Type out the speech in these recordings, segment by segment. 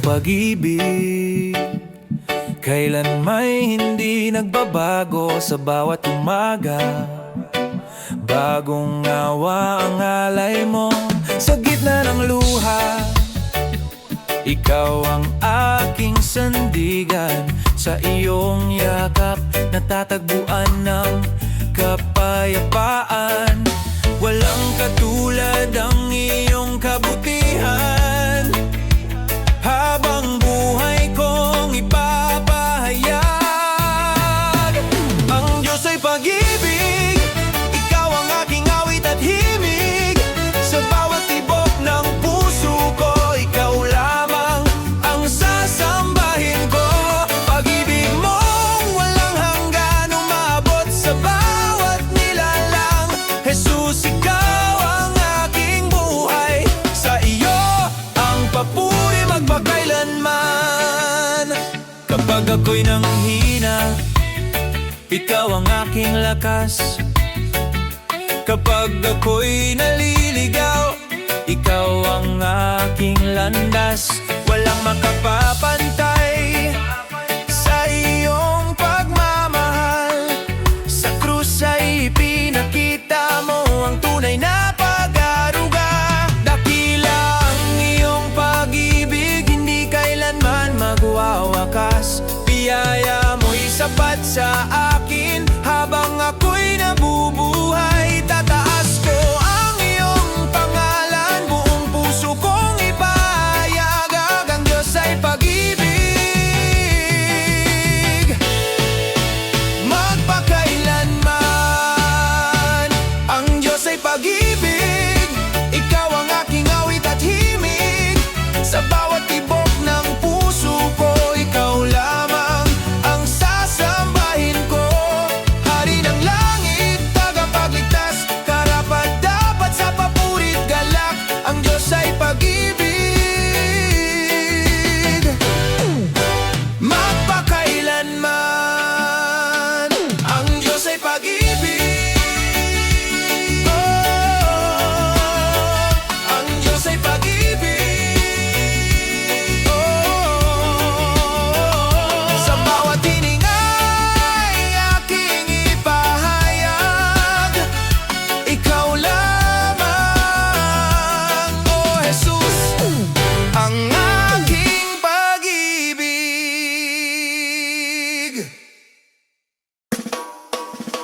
pag-ibig, kailan may hindi nagbabago sa bawat umaga. Bagong awa ang alay mo sa gitna ng luha. Ikaw ang aking sandigan, sa iyong yakap natatagpuan ng kapayapaan. Walang katulad ang iyong kabutihan, habang buhay kong ipapahayag. Ang Diyos ay pag-ibig, ikaw ang aking awit at himig. Sa bawat tibok ng puso ko, ikaw lamang ang sasambahin ko. Pag-ibig mong walang hanggan, umabot sa bawat nilalang. Jesus, ikaw ang aking buhay, sa iyo ang papuri magpakailanman. Kapag ako'y nanghihina, ikaw ang aking lakas. Kapag ako'y naliligaw, ikaw ang aking landas. Walang makapapantay sa iyong pagmamahal. Sa krus ay ipinakita mo ang tunay na pag-aruga. Dakila ang iyong pag-ibig, hindi kailanman magwawakas. Biyaya mo'y sapat sa akin, habang ako'y nabubuhay. Tataas ko ang iyong pangalan, buong puso kong ipahayag. Ang Diyos ay pag-ibig, magpakailanman. Ang Diyos ay pag-ibig, ikaw ang aking awit at himig. Sa bawat tibok ng puso ko, ikaw lamang ang sasambahin ko. Hari ng langit, tagapagligtas, karapat-dapat sa papurit galak. Ang Diyos ay pag-ibig, magpakailanman. Ang Diyos ay pag-ibig, oh, ang Diyos ay pag-ibig, oh. Sa bawat hininga'y aking ipahayag, ikaw lamang, oh Jesus, ang aking pag-ibig.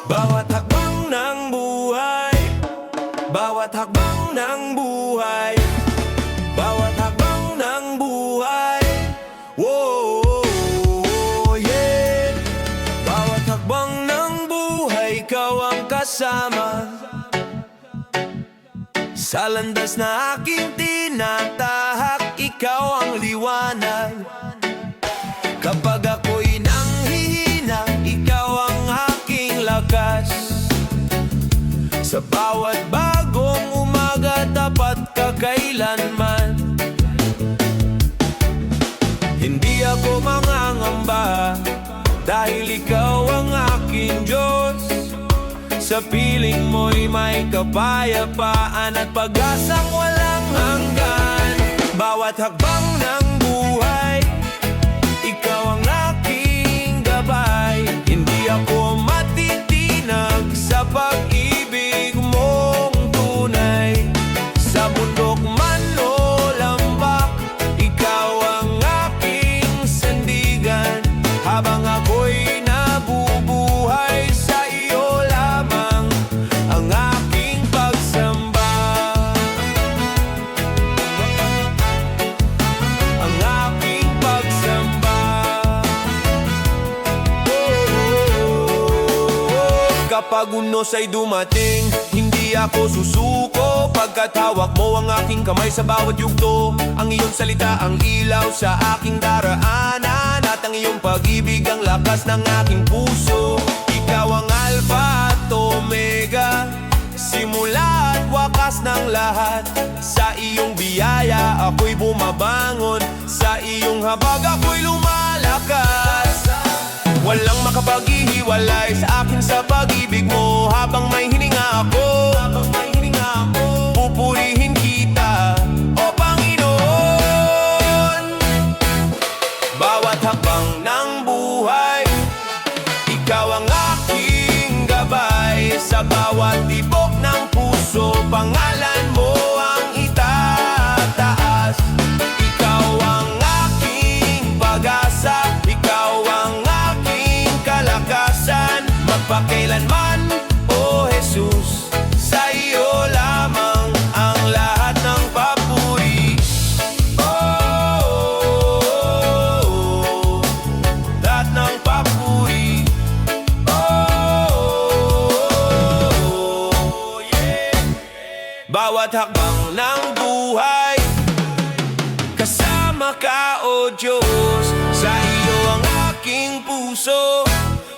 Bawat hakbang ng buhay, bawat hakbang ng buhay, bawat hakbang ng buhay, oh, yeah. Bawat hakbang ng buhay, ikaw ang kasama. Sa landas na aking tinatahak, ikaw ang liwanag. Kapag ako'y nanghihina, ikaw ang aking lakas. Sa bawat bagong umaga, tapat ka kailanman. Hindi ako mangangamba, dahil ikaw ang aking Diyos. Sa piling mo'y may kapayapaan at pag-asang walang hanggan. Bawat hakbang ng buhay, ikaw ang aking gabay. Hindi ako matitinag sa pag-ibig mong tunay. Sa bundok man o lambak, ikaw ang aking sandigan. Habang ako'y nabubuhay, sa iyo lamang ang aking pagsamba. Ang aking pagsamba, oh. Kapag unos ay dumating, hindi ako susuko, pagkat hawak mo ang aking kamay sa bawat yugto. Ang iyong salita ang ilaw sa aking daraanan, at ang iyong pag-ibig ang lakas ng aking puso. Ikaw ang Alpha at Omega, simula at wakas ng lahat. Sa iyong biyaya ako'y bumabangon, sa iyong habag ako'y lumalakas. Walang makapaghihiwalay sa akin sa pag-ibig mo. Habang may hininga ako, pupurihin kita, o Panginoon. pangalan mo ang itataas. Ikaw ang aking pag-asa, ikaw ang aking kalakasan. Magpakailanman, O Jesus, sa iyo lamang ang lahat ng papuri. Lahat ng papuri. Bawat hakbang ng buhay, kasama ka, O Diyos. Sa iyo ang aking puso,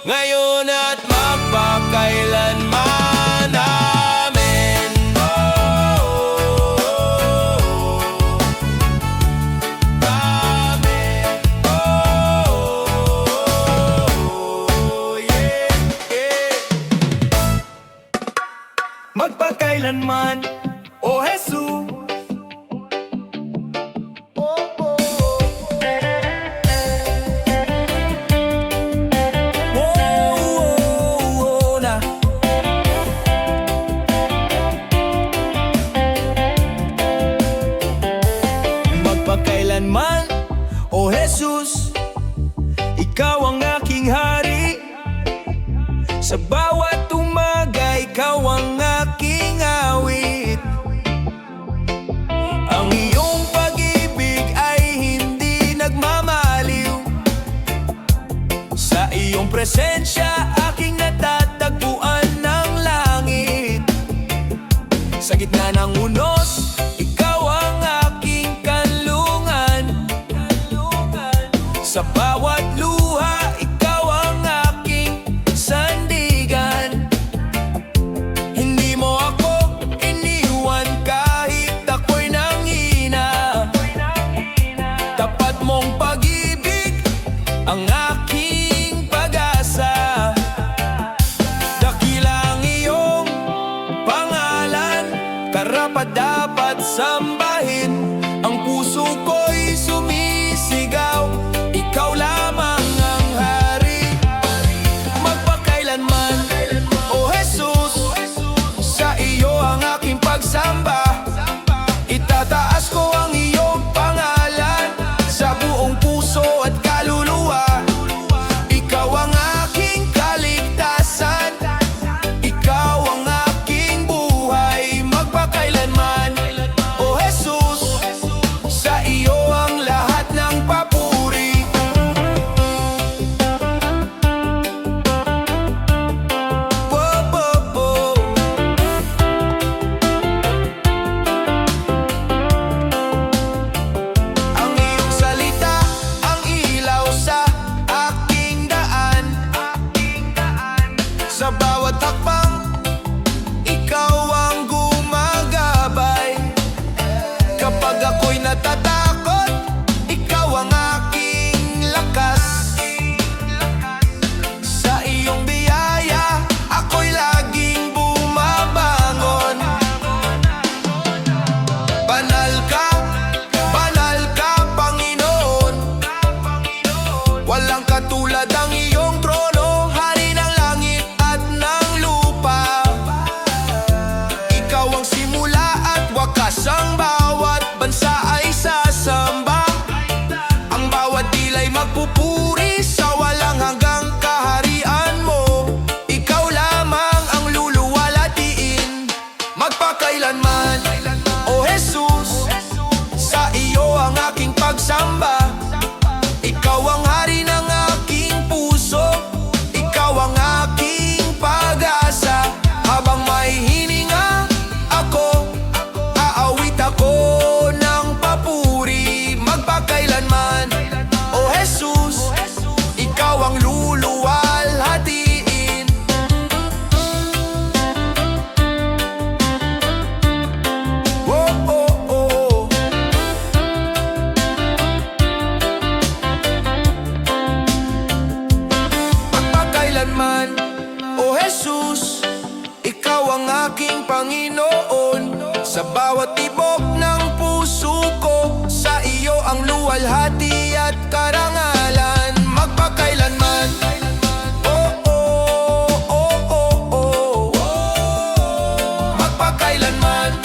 ngayon at magpakailanman. Amen. Amen. Magpakailanman, O Jesus. Magpakailanman, O Jesus, ikaw ang aking hari. Sa bawat umaga, ikaw ang aking awit. Ang iyong pag-ibig ay hindi nagmamaliw. Sa iyong presensya, aking natatagpuan ng langit. Sa gitna ng unos, ikaw ang aking kanlungan. Sa bawat luha, ikaw ang aking sandigan. Hindi mo ako iniwan kahit ako'y nanghina. Tapat mong pag-ibig ang aking pag-asa. Dakila ang iyong pangalan, karapat-dapat sambahin. Ang puso ko'y sumisigaw, ikaw lamang ang hari. Magpakailanman, O Jesus, sa iyo ang aking pagsamba. Itataas ko ang iyong pangalan sa buong puso at kaluluwa. Ikaw ang aking kaligtasan, ikaw ang aking buhay. Magpakailanman, O Jesus, sa iyo ang lahat ng papuri. Ang iyong salita, ang ilaw sa aking daan. Sa bawat hakbang, ikaw ang gumagabay. Kapag ako'y natatakot, ikaw ang aking lakas. Sa iyong biyaya, ako'y laging bumabangon. Banal ka, Panginoon. Walang katulad ang iyong trono, hari ng langit at ng lupa. Ikaw ang simula at wakas, ang bawat bansa ay sasamba. Ang bawat dilay magpupuri sa walang hanggang kaharian mo. Ikaw lamang ang luluwalhatiin. Magpakailanman, O Jesus, sa iyo ang aking pagsamba. Ikaw ang hari ng aking puso, ikaw ang aking pag-asa. Habang may hininga ako, aawit ako ng papuri. Magpakailanman, O Jesus, ikaw ang luluwalhatiin. Magpakailanman, O Jesus, ikaw ang aking Panginoon. Sa bawat tibok ng puso ko, sa iyo ang luwalhati at karangalan. Magpakailanman, magpakailanman,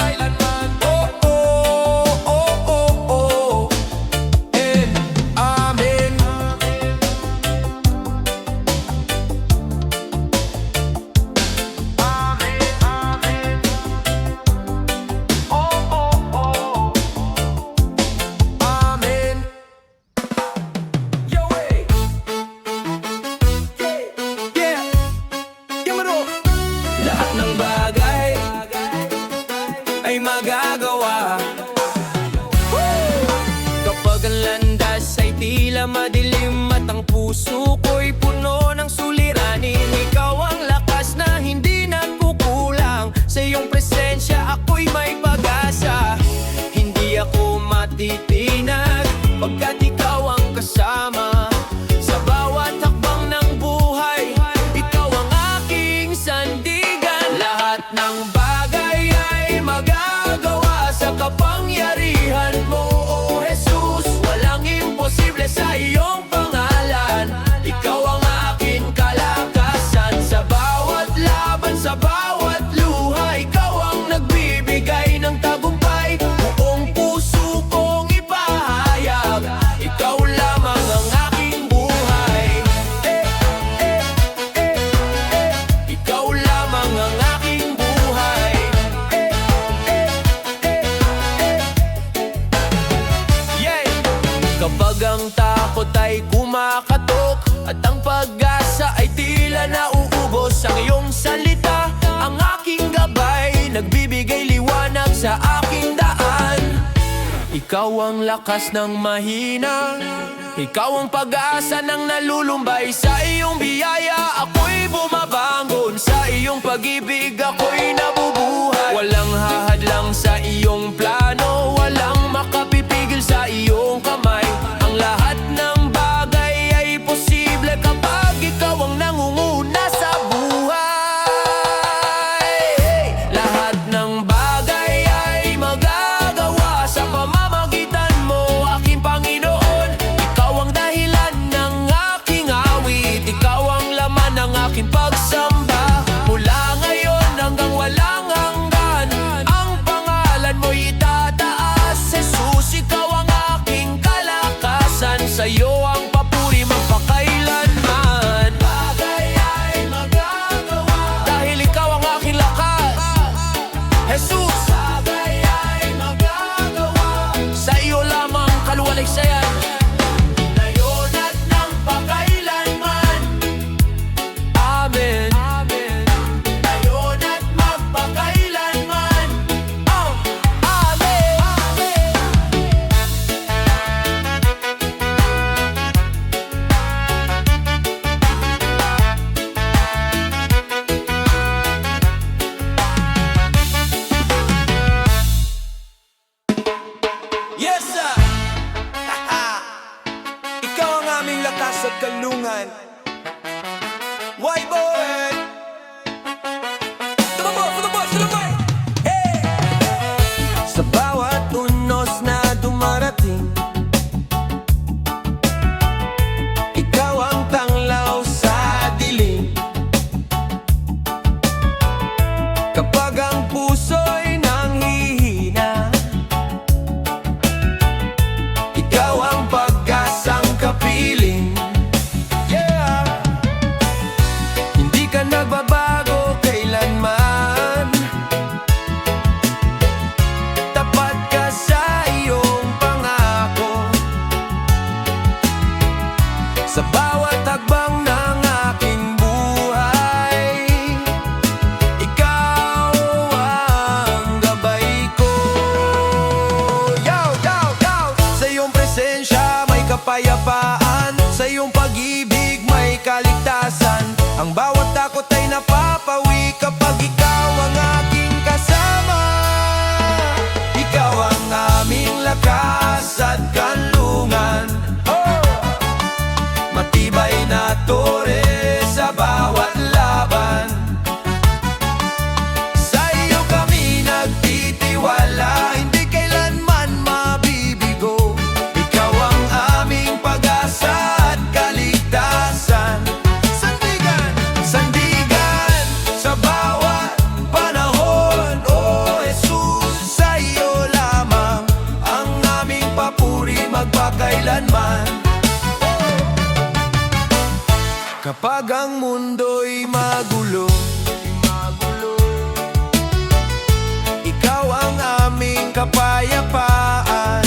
tila madilim at ang puso ko'y puno ng suliranin. Ikaw ang lakas na hindi nagkukulang, sa iyong presensya ako'y may pag-asa. Hindi ako matitinag pagkat ikaw ang kasama. Sa bawat hakbang ng buhay, ikaw ang aking sandigan. Lahat ng bagay ay magagawa sa kapangyarihan mo, O Jesus. Walang imposible sa iyong pangalan. Ikaw ang aking kalakasan. Sa bawat laban, sa bawat luha, ikaw ang nagbibigay ng tagumpay. Buong puso kong ipahayag, ikaw lamang ang aking buhay. Ikaw lamang ang aking buhay. Yeah! Kapag ang takot ay kumakatok at ang pag-asa ay tila nauubos, ang iyong salita ang aking gabay, nagbibigay liwanag sa aking daan. Ikaw ang lakas ng mahina, ikaw ang pag-asa ng nalulumbay. Sa iyong biyaya ako'y bumabangon, sa iyong pag-ibig ako'y nabubuhay. Walang hahadlang sa iyong plano, walang makapipigil sa iyong kamay. Ang lahat ng bagay ay posible kapag ikaw ang nangunguna sa buhay. Lahat ng bagay ay magagawa sa pamamagitan mo, aking Panginoon. Ikaw ang dahilan ng aking awit, ikaw ang laman ng aking pagsamba. Mula ngayon hanggang walang hanggan, ang pangalan mo'y itataas. Jesus, ikaw ang aking kalakasan, sa iyo ang papuri magpakailanman. Bagay ay magagawa dahil ikaw ang aking lakas. Jesus, bagay ay magagawa, sa iyo lamang kaluwaligsayan. Ngayon at ng pakailanman. Amen. Ngayon at magpakailanman. Amen. Yes, sir! Ikaw ang aming lakas at kalungan. Why, boy? To the boy, to the boy! Hey! Sa bawat unos na dumarating, ikaw ang tanglaw sa dilim. Kapag ang puso'y nanghihina, ikaw ang pag-asang kapiling. Yeah! Hindi ka nagbabago kailanman, tapat ka sa iyong pangako. Sa bawat hakbang ng aking buhay, ikaw ang gabay ko. Yaw, yaw, yaw! Sa iyong presensya may kapayapaan, sa iyong pag-ibig may kaligtasan. Ang bawat takot ay napapawi kapag ikaw ang aking kasama. Ikaw ang aming lakas at kanlungan. Oh! Matibay na tore sa bawat laban. Sa iyo kami nagtitiwala, hindi kailanman mabibigo. Ikaw ang aming pag-asa at kaligtasan. Sandigan, sandigan sa bawat panahon, O Jesus. Sa iyo lamang ang aming papuri magpakailanman. Kapag ang mundo'y magulo, ikaw ang aming kapayapaan.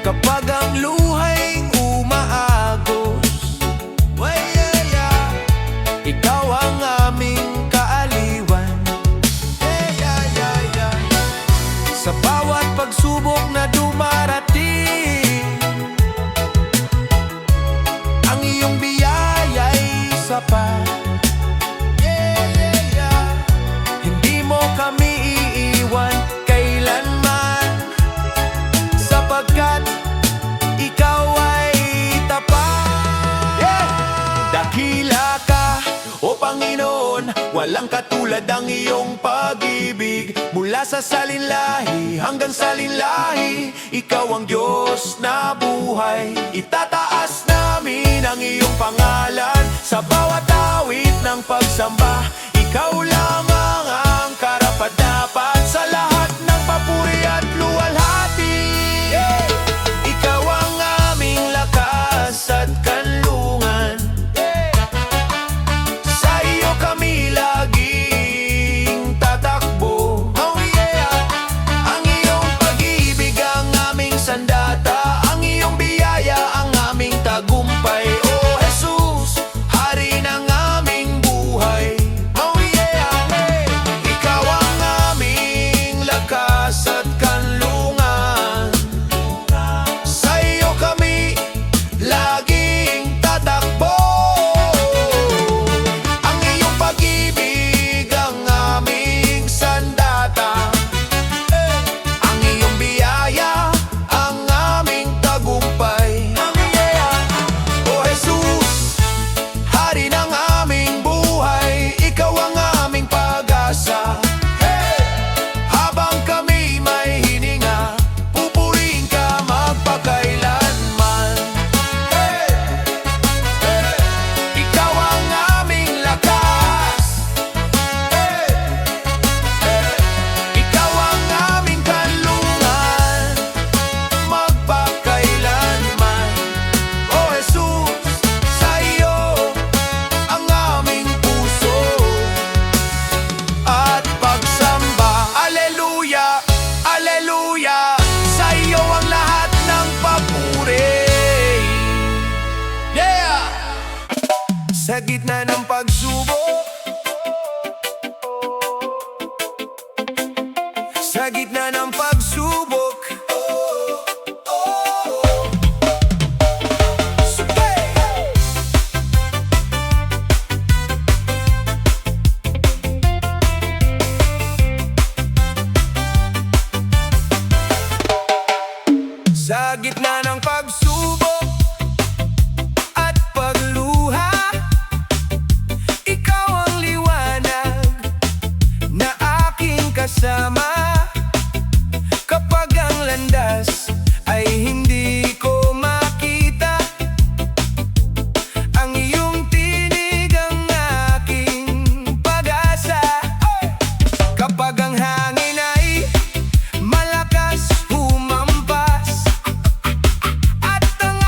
Kapag ang luha'y umaagos, ikaw ang aming kaaliwan. Sa bawat pagsubok na dumarating, katulad ang iyong pag-ibig. Mula sa salinlahi hanggang salinlahi, ikaw ang Diyos na buhay. Itataas namin ang iyong pangalan sa bawat awit ng pagsamba. Ikaw lamang ang karapat-dapat sa lahat ng papuri at luwalhati. Ikaw ang aming lakas at kanlungan. Sa iyo kami laging tatakbo. Oh yeah! Ang iyong pag-ibig ang aming sandata, ang iyong biyaya ang aming tagumpay. Oh Jesus, Hari ng aming buhay. Oh yeah! Ikaw ang aming lakas at kanlungan. Sa iyo kami laging tatakbo. Ang iyong pag-ibig ang aming sandata, ang iyong biyaya ang aming tagumpay. O Jesus, Hari ng aming buhay, ikaw ang aming pag-asa. Habang kami may hininga, pupurihin ka magpakailanman. Ikaw ang aming lakas. Ikaw ang aming kanlungan, magpakailanman. O Jesus, sa iyo ang aming puso at pagsamba. Aleluya, aleluya, sa iyo ang lahat ng papuri. Yeah! Sa gitna ng pagsubok, sa gitna ng pagsubok, sa gitna ng pagsubok at pagluha, ikaw ang liwanag na aking kasama. Kapag ang landas ay hindi ko makita, ang iyong tinig ang aking pag-asa. Kapag ang hangin ay malakas humampas at ang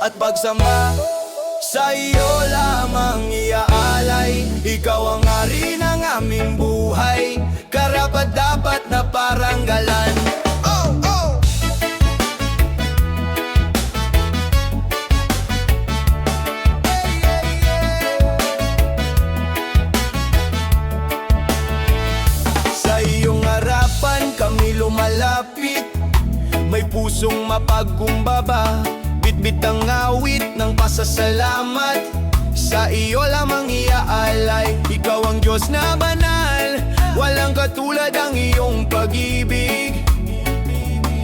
at pagsamba. Sa iyo lamang iaalay, ikaw ang hari ng aming buhay, karapat-dapat na paranggalan. Oh, oh! Sa iyong harapan kami lumalapit, may pusong mapagkumbaba, bitbit ang awit ng pasasalamat. Sa iyo lamang iaalay, ikaw ang Diyos na banal, walang katulad ang iyong pag-ibig.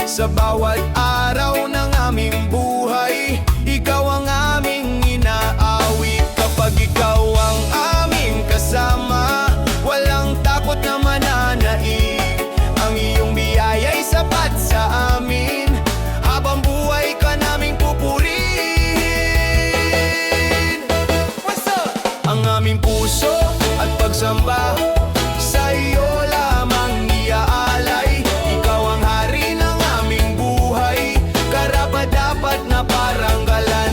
Sa bawat araw ng aming buhay, ikaw ang aming inaawit. Kapag ikaw ang aming kasama, walang takot na mananaig. Ang iyong biyaya'y sapat sa amin, habang buhay ka naming pupurihin. Ang aming puso at pagsamba, sa iyo lamang iaalay, ikaw ang hari ng aming buhay, karapat-dapat na paranggalan.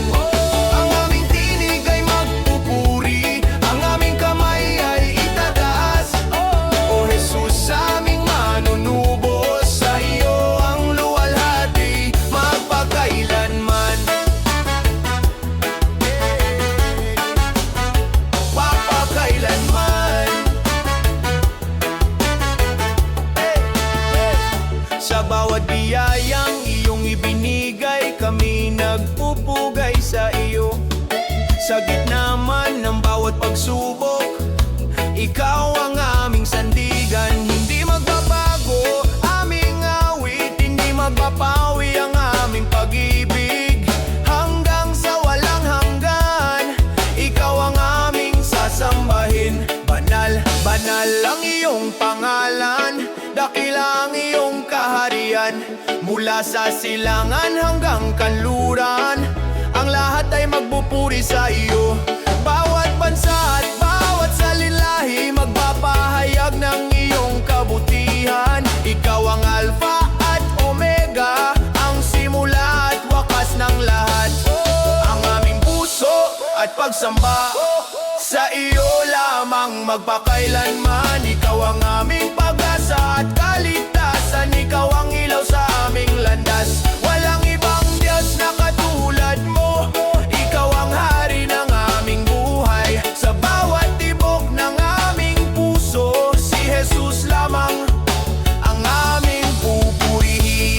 Ang aming tinig ay magpupuri, ang aming kamay ay itataas. O Jesus, aming manunubos, sa iyo ang luwalhati magpakailanman. Sa bawat biyayang iyong ibinigay, kami nagpupugay sa iyo. Sa gitna man ng bawat pagsubok, ikaw ang aming sandigan. Hindi magbabago aming awit, hindi magpapawi ang aming pag-ibig. Hanggang sa walang hanggan, ikaw ang aming sasambahin. Banal, banal ang iyong pangalan, dakila ang iyong kaharian. Mula sa silangan hanggang kanluran, ang lahat ay magbupuri sa iyo. Bawat bansa at bawat salilahi magpapahayag ng iyong kabutihan. Ikaw ang Alpha at Omega, ang simula at wakas ng lahat. Ang aming puso at pagsamba, sa iyo lamang magpakailanman. Ikaw ang aming pag-asa at kaligtasan, ikaw ang ilaw sa aming landas. Walang ibang Diyos na katulad mo, ikaw ang hari ng aming buhay. Sa bawat tibok ng aming puso, si Jesus lamang ang aming pupurihin.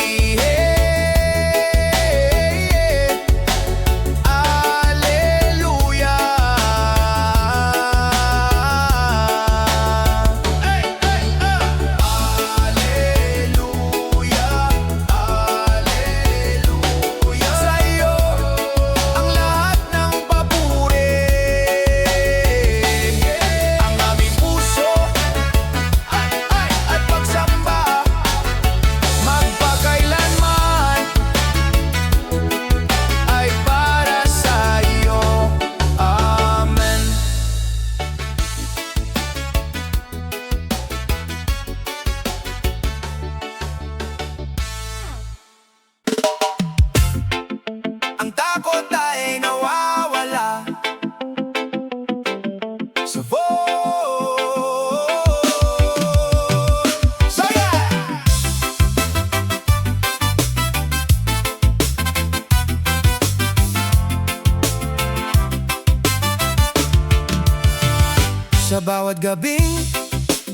Sa bawat gabing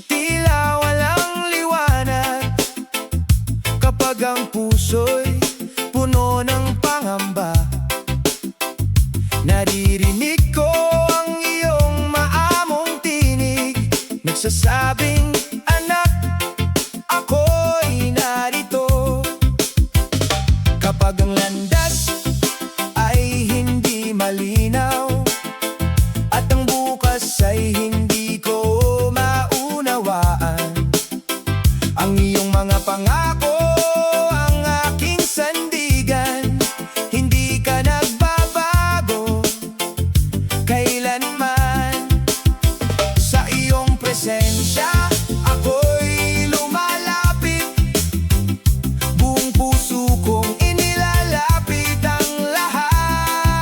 tila walang liwanag, kapag ang puso'y puno ng pangamba, naririnig ko ang iyong maamong tinig, nagsasabing, anak, ako'y narito. Kapag ang landas ay hindi malinaw at ang bukas ay hindi ko maunawaan, ang iyong mga pangako ang aking sandigan. Hindi ka nagbabago kailanman. Sa iyong presensya ako'y lumalapit, buong puso kong inilalapit ang lahat.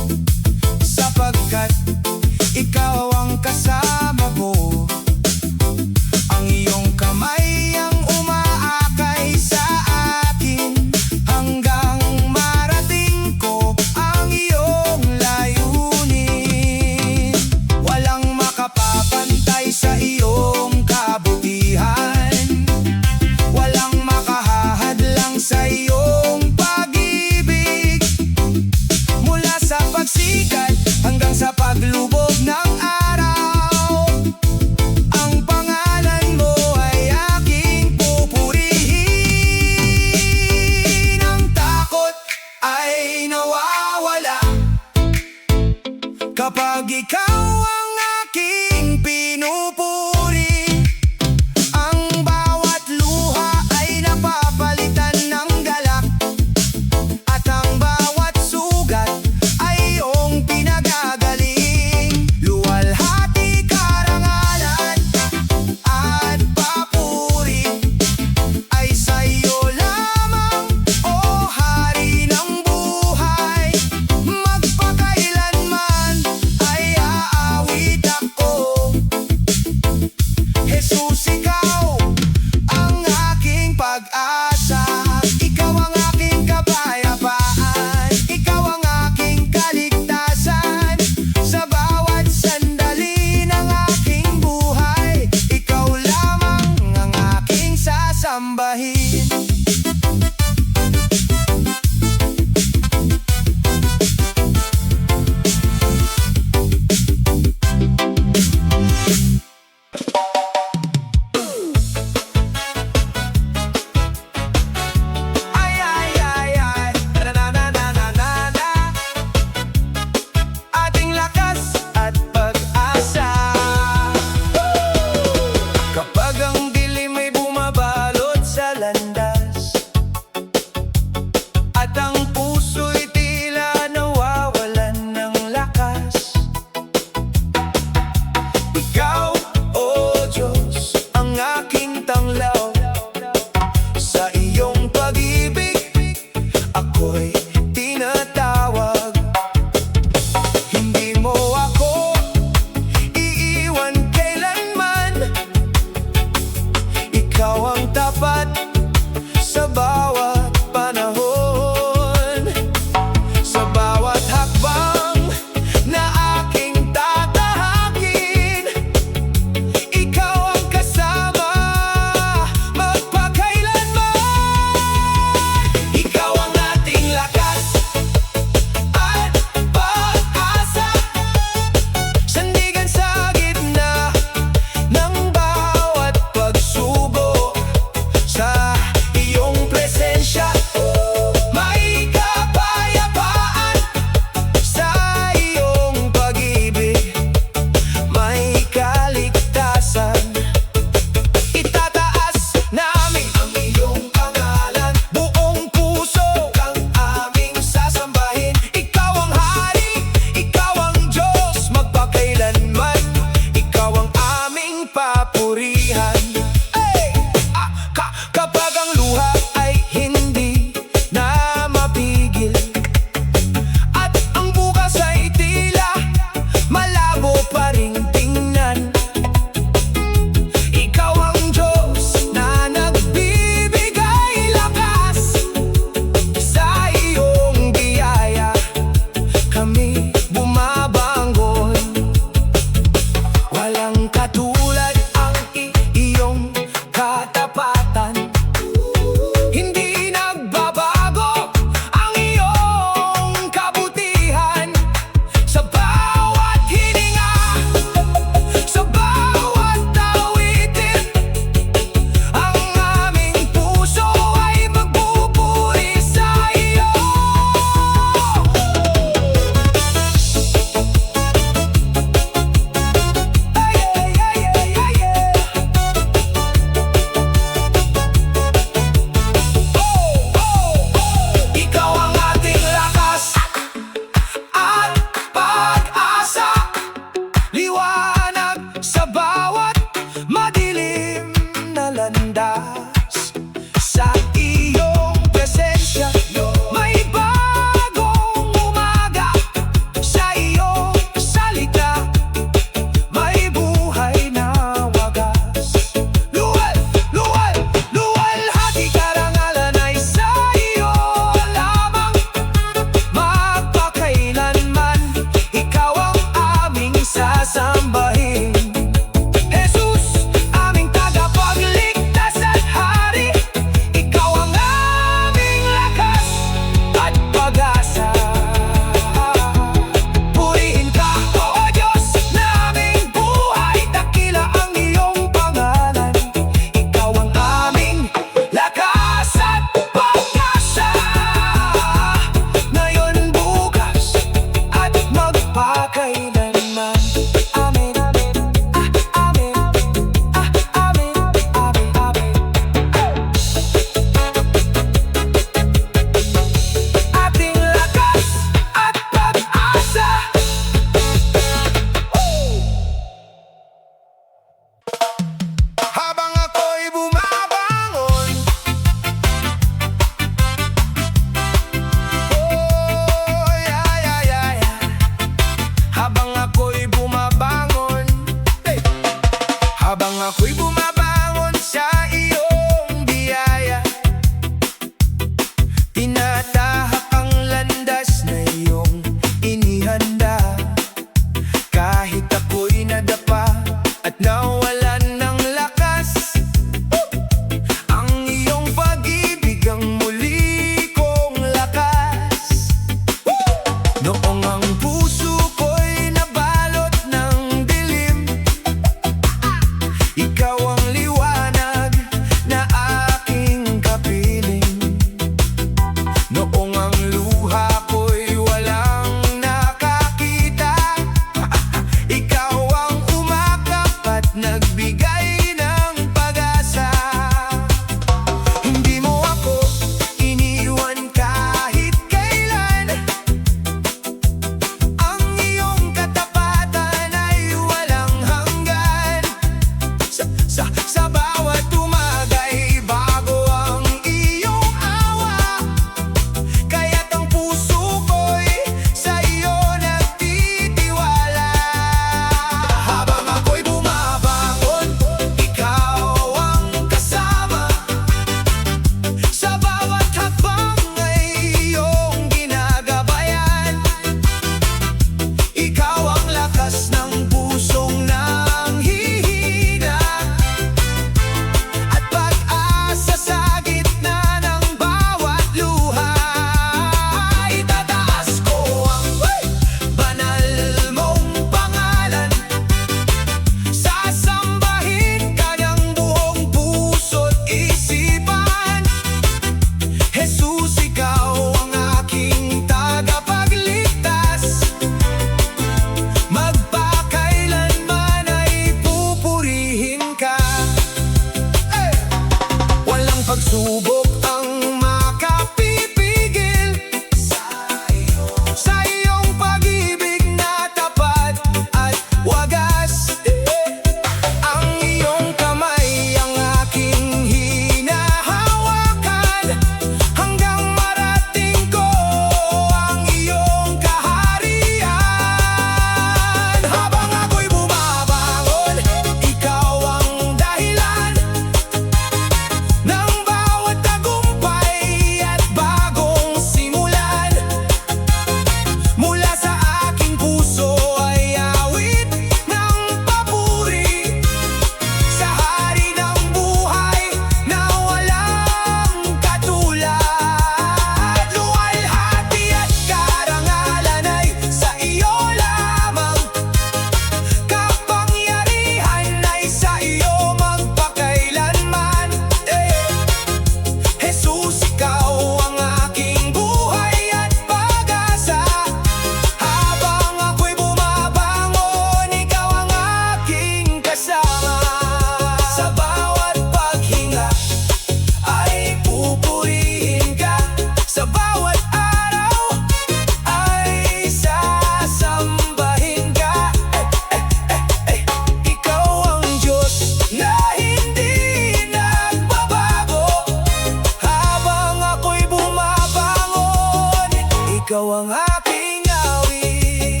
ikaw ang aking awit.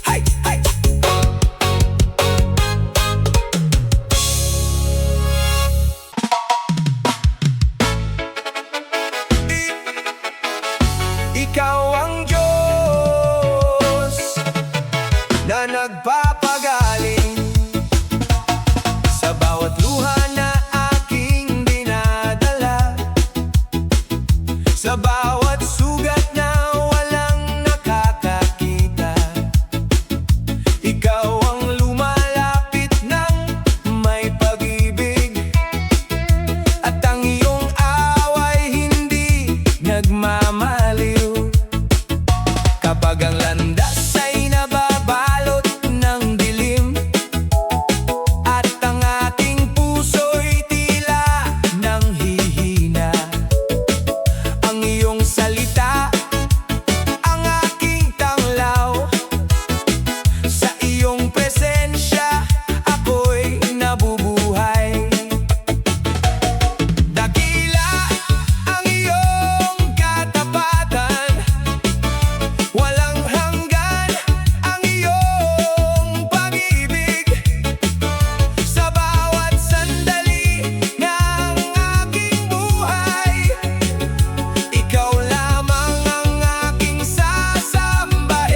Hay! Hay! Ikaw ang Diyos na nagpapagaling sa bawat luha na aking dinadala, sa bawat sugat na walang nakakakita. Ikaw ang lumalapit ng may pag-ibig, at ang iyong away hindi nagmamaliw. Kapag ang landas ay nababalot ng dilim, at ang ating puso'y tila nanghihina, ang iyong salita ang aking tanglaw. Sa iyong presensya ako'y nabubuhay. Dakila ang iyong katapatan, walang hanggan ang iyong pag-ibig. Sa bawat sandali ng aking buhay, ikaw lamang ang aking sasambahin.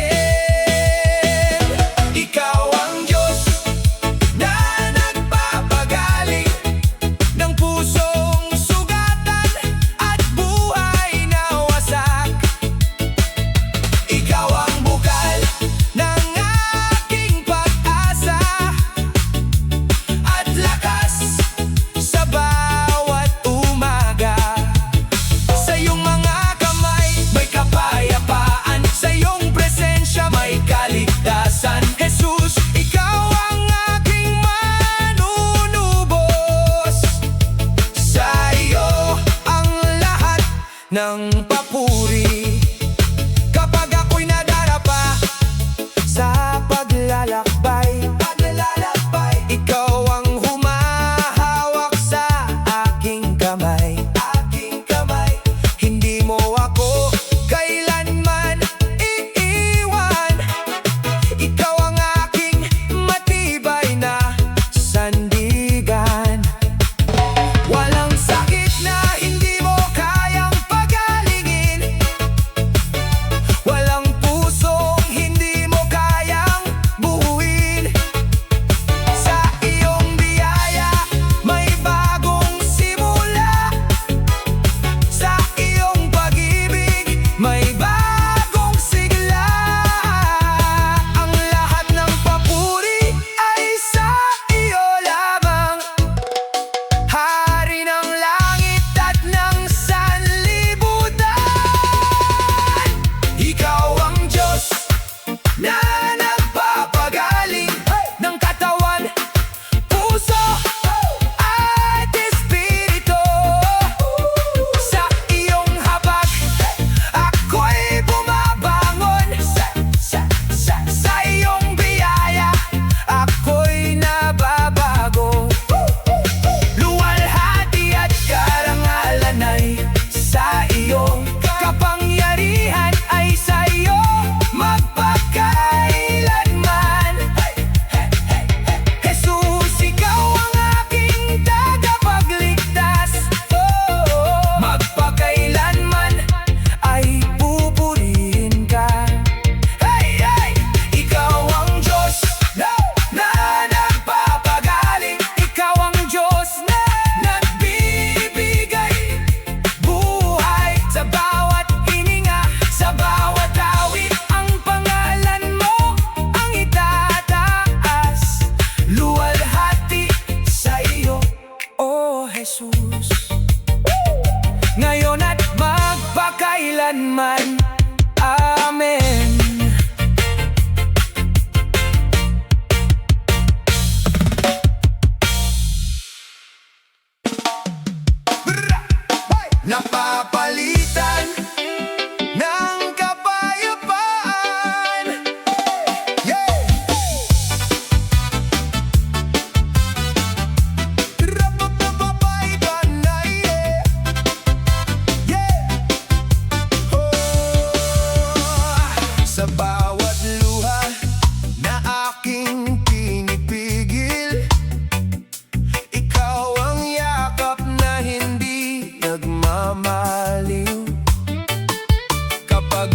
Ikaw ang Diyos na nagpapagaling ng pusong sugatan at buhay na wasak. Ikaw ang bukal ng aking pag-asa at lakas sa bawat umaga. Sa iyong mga kamay may kapayapaan, sa iyong presensya may kaligtasan. Jesus, ikaw ang aking manunubos. Sa iyo ang lahat ng papuri. Kapag ako'y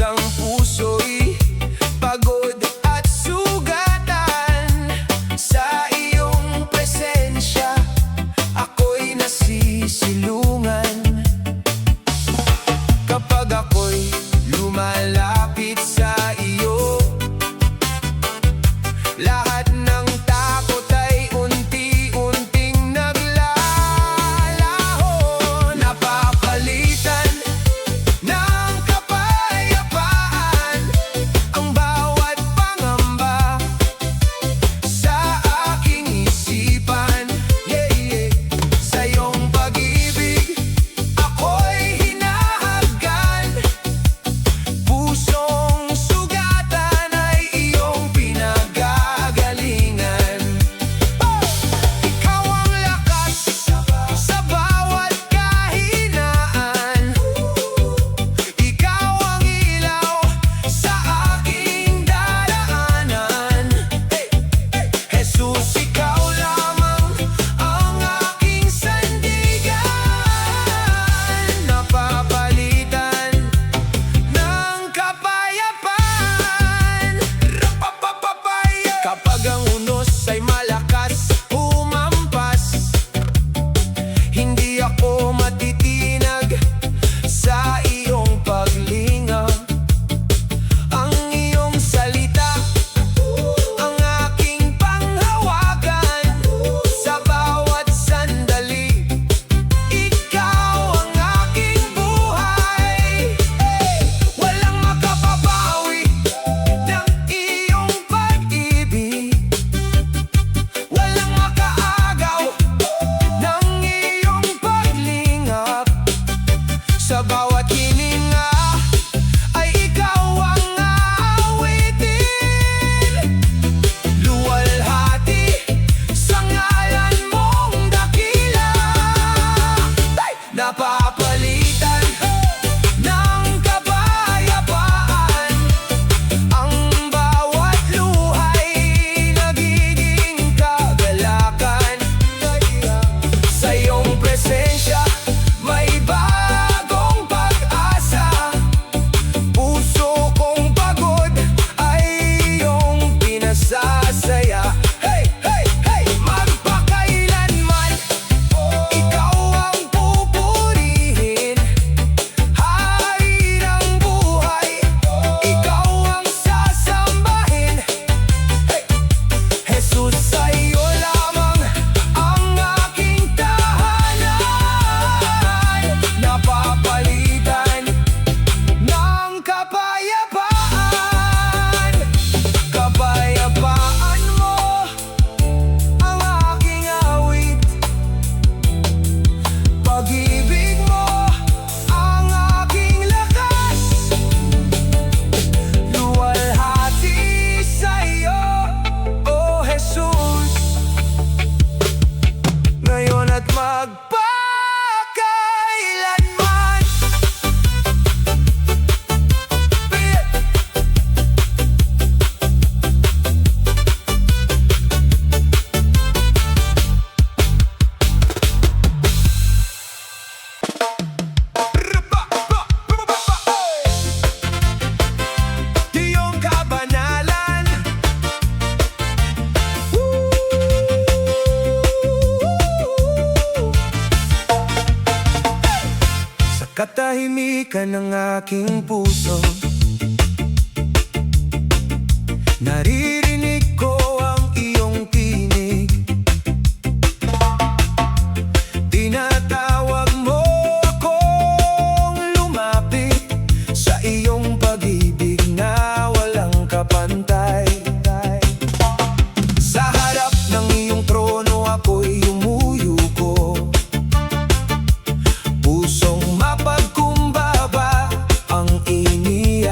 ang puso'y pagod at sugatan. Sa iyong presensya, ako'y nasisilungan. Kapag ako'y lumalapit sa iyo, lahat ng takot ay unti-unting naglalaho. Napapalitan ng kapayapaan ang bawat pangamba sa aking isipan. Yeah, yeah. Sa iyong pag-ibig, ako'y hinahagan. Pusong sugatan ay iyong pinagagalingan. Ikaw ang lakas sa bawat kahinaan. Ikaw ang ilaw sa aking daraanan. Jesus, ikaw lamang ang aking sandigan. Napapalitan ng kapayapaan. Kapag ang unos ay malakas humampas, hindi ako matitinag sa iyong paglingap. Ang iyong salita ang aking panghawagan. Sa bawat sandali, ikaw ang aking buhay. Walang makapabawi ng iyong pag-ibig. Walang makaagaw ng iyong paglingap. Sa bawat hininga ay ikaw ang aawitin. Luwalhati sa ngalan mong dakila. Napapalitan ng kapayapaan ang bawat luhay, nagiging kagalakan. Sa iyong presensya, may bagong pag-asa. Puso kong pagod ay iyong pinasasaya. Hey, hey, hey! Magpakailanman, ikaw ang pupurihin. Hari ng buhay, ikaw ang sasambahin. Hey! Jesus, sa iyo lamang ang aking tahanan. Napapalitan ng kapayapaan. Kapayapaan mo ang aking awit. Pag-ibig mo ang aking lakas. Luwalhati sa iyo, O Jesus, ngayon at magpakailanman. Iyong kabanalan, sa katahimikan ng aking puso, naririnig ko ang iyong tinig. Tinatawag mo akong lumapit sa iyong pag-ibig na walang kapantay. Sa harap ng iyong trono ako'y yumuyuko. Pusong mapagkumbaba ang iniyak.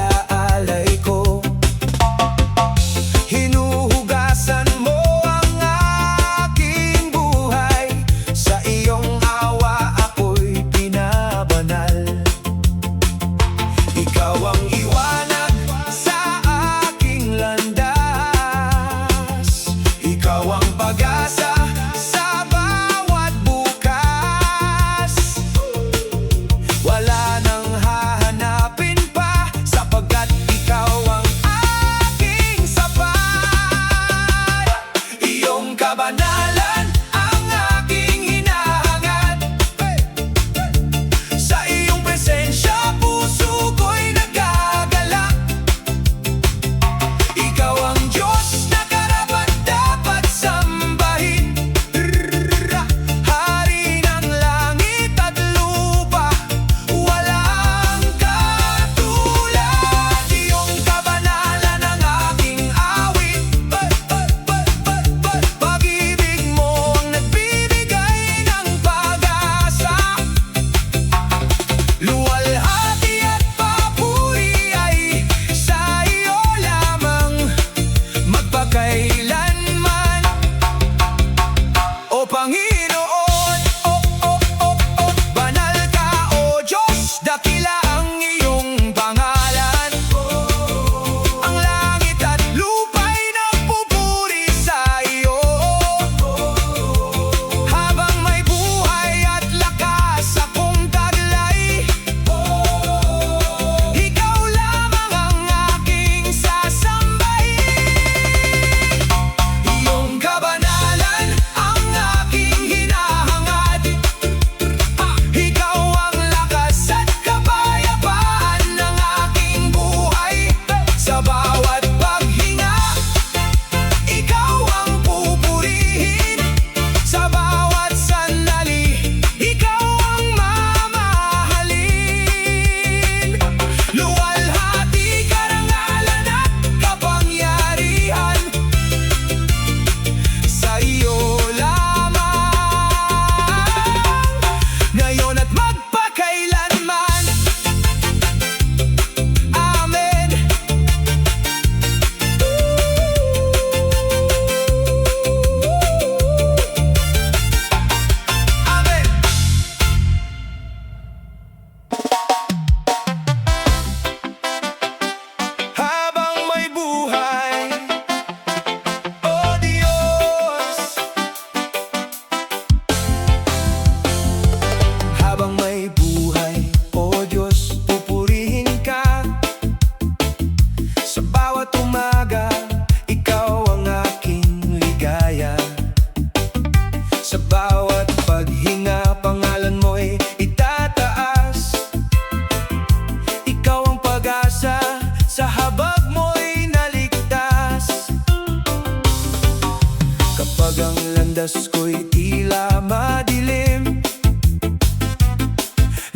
landas ko'y tila madilim.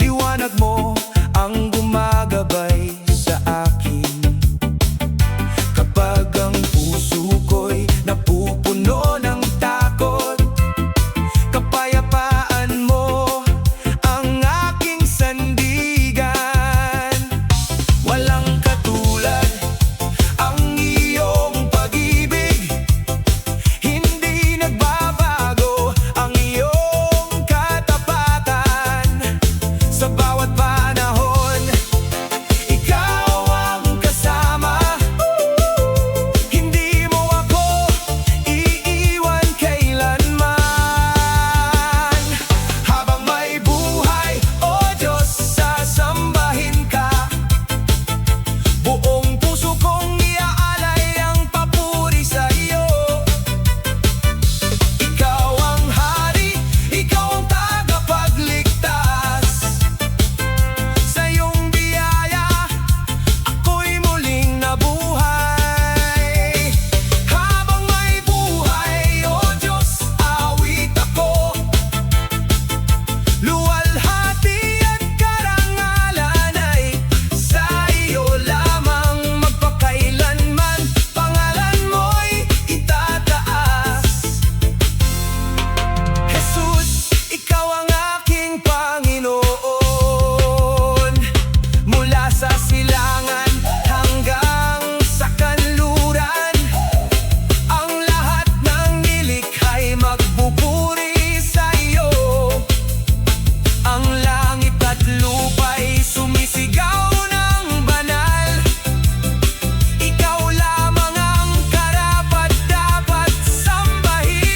Liwanag mo ang gumagabay sa akin. Kapag ang puso ko'y napupuno ng takot, kapayapaan mo ang aking sandigan. Walang katulad ang iyong pag-ibig, hindi nagbabago ang iyong katapatan. Sa bawat panahon, ikaw ang kasama. Hindi mo ako iiwan kailanman. Habang may buhay, O Diyos, sasambahin ka. Buong puso kong iaalay ang papuri sa iyo. Ikaw ang hari, ikaw ang tagapagligtas. Sa iyong biyaya, ako'y muling nabuhay. Habang may buhay, O Diyos, awit ako. Luwalhati at karangalan ay sa iyo lamang magpakailanman. Pangalan mo'y itataas. Jesus, ikaw ang aking Panginoon. Mula sa silangan hanggang sa kanluran, ang lahat ng nilikha'y magpupuri sa iyo. Ang langit at lupa'y sumisigaw ng banal. Ikaw lamang ang karapat-dapat sambahin.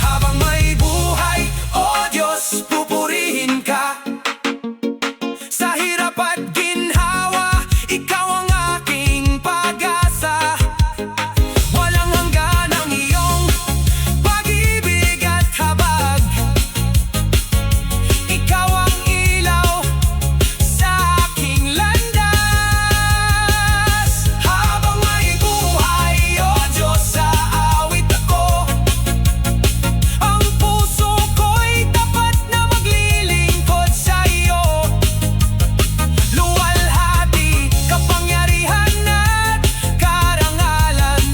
Habang may buhay, O Diyos, pupurihin ka. Sa hirap at ginhawa, ikaw ang aking pag-asa. Walang hanggan ang iyong pag-ibig at habag. Ikaw ang ilaw sa aking landas. Habang may buhay, O Diyos, aawit ako. Ang puso ko'y tapat na maglilingkod sa iyo. Luwalhati, kapangyarihan at karangalan,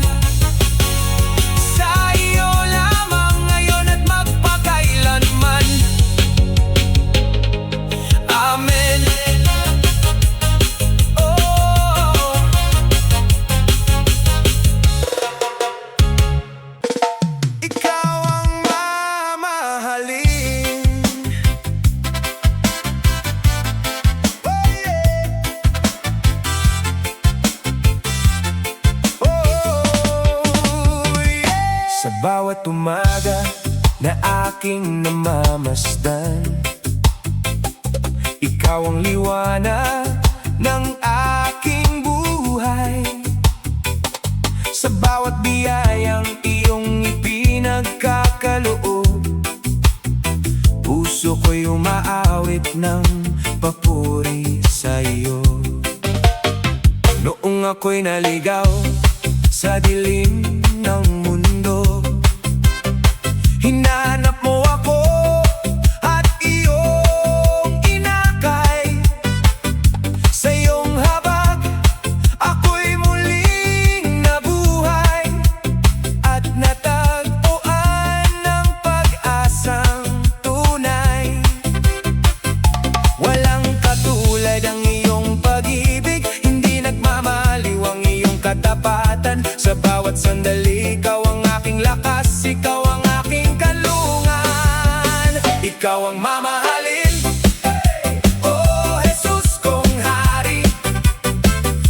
sa iyo lamang ngayon at magpakailanman. Amen. Oh, ikaw ang mamahalin. Oh, yeah. Oh, yeah. Sa bawat umaga na aking namamasdan, ikaw ang liwanag ng aking buhay. Sa bawat biyayang iyong ipinagkakaloob, puso ko'y umaawit ng papuri sa iyo. Noong ako'y naligaw sa dilim ng mundo, hinanap mo ako at iyong inakay. Sa iyong habag, ako'y muling nabuhay at natagpuan ng pag-asang tunay. Walang katulad ang iyong pag-ibig, hindi nagmamaliw ang iyong katapatan. Sa bawat sandali, ikaw ang aking lakas, ikaw ang aking kalungan. Ikaw ang mamahalin, Oh Jesus kong hari.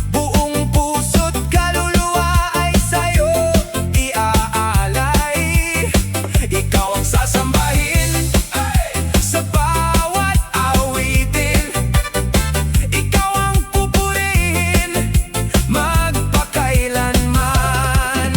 Buong puso't kaluluwa ay sa'yo iaalay. Ikaw ang sasambahin sa bawat awitin. Ikaw ang pupurihin magpakailanman.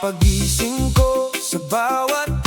pagising ko sa bawat